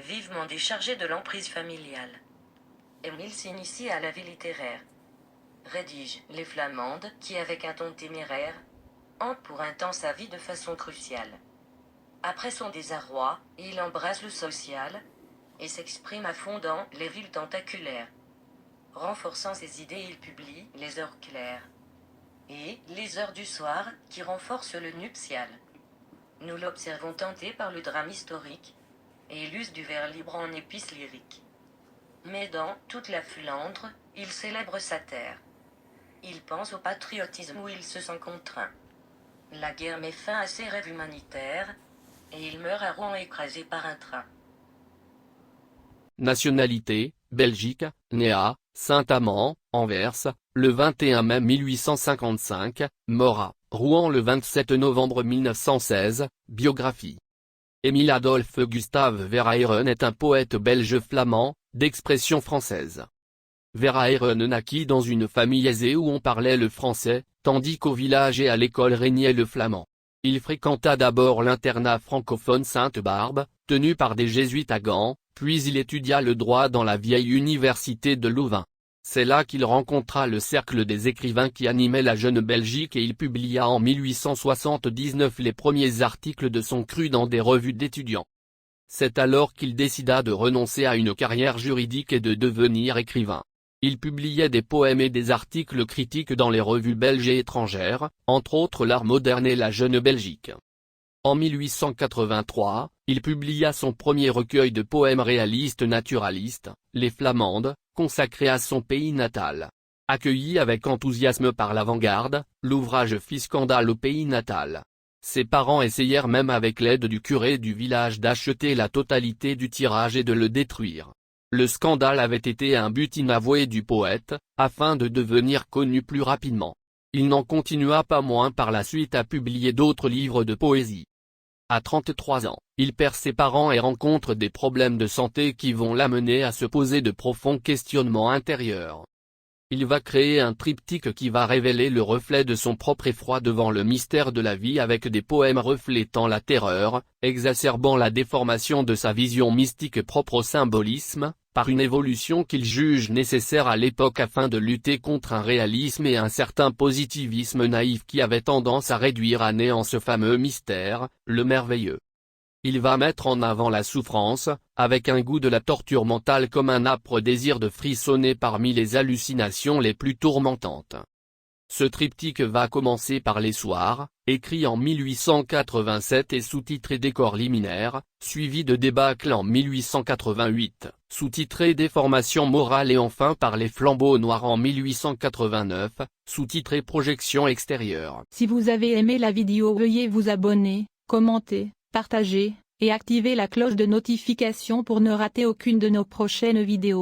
vivement déchargé de l'emprise familiale. Émile s'initie à la vie littéraire. Rédige Les Flamandes, qui avec un ton téméraire, hante pour un temps sa vie de façon cruciale. Après son désarroi, il embrasse le social, et s'exprime à fond dans Les villes tentaculaires. Renforçant ses idées, il publie Les heures claires et Les heures du soir, qui renforcent le nuptial. Nous l'observons tenté par le drame historique, et il use du vers libre en épices lyriques. Mais dans Toute la Flandre, il célèbre sa terre. Il pense au patriotisme où il se sent contraint. La guerre met fin à ses rêves humanitaires, et il meurt à Rouen écrasé par un train. Nationalité, Belgique, né à Saint-Amand, Anvers, le 21 mai 1855, mort à Rouen le 27 novembre 1916, biographie. Émile Adolphe Gustave Verhaeren est un poète belge flamand, d'expression française. Verhaeren naquit dans une famille aisée où on parlait le français, tandis qu'au village et à l'école régnait le flamand. Il fréquenta d'abord l'internat francophone Sainte-Barbe, tenu par des jésuites à Gand, puis il étudia le droit dans la vieille université de Louvain. C'est là qu'il rencontra le cercle des écrivains qui animait la jeune Belgique et il publia en 1879 les premiers articles de son cru dans des revues d'étudiants. C'est alors qu'il décida de renoncer à une carrière juridique et de devenir écrivain. Il publiait des poèmes et des articles critiques dans les revues belges et étrangères, entre autres L'Art moderne et La Jeune Belgique. En 1883, il publia son premier recueil de poèmes réalistes naturalistes, Les Flamandes, consacré à son pays natal. Accueilli avec enthousiasme par l'avant-garde, l'ouvrage fit scandale au pays natal. Ses parents essayèrent même avec l'aide du curé du village d'acheter la totalité du tirage et de le détruire. Le scandale avait été un but inavoué du poète, afin de devenir connu plus rapidement. Il n'en continua pas moins par la suite à publier d'autres livres de poésie. À 33 ans, il perd ses parents et rencontre des problèmes de santé qui vont l'amener à se poser de profonds questionnements intérieurs. Il va créer un triptyque qui va révéler le reflet de son propre effroi devant le mystère de la vie avec des poèmes reflétant la terreur, exacerbant la déformation de sa vision mystique propre au symbolisme, par une évolution qu'il juge nécessaire à l'époque afin de lutter contre un réalisme et un certain positivisme naïf qui avait tendance à réduire à néant ce fameux mystère, le merveilleux. Il va mettre en avant la souffrance, avec un goût de la torture mentale comme un âpre désir de frissonner parmi les hallucinations les plus tourmentantes. Ce triptyque va commencer par Les Soirs, écrit en 1887 et sous-titré Décor liminaire, suivi de Débâcle en 1888, sous-titré Déformation morale et enfin par Les Flambeaux noirs en 1889, sous-titré Projection extérieure. Si vous avez aimé la vidéo, veuillez vous abonner, commenter, partager, et activer la cloche de notification pour ne rater aucune de nos prochaines vidéos.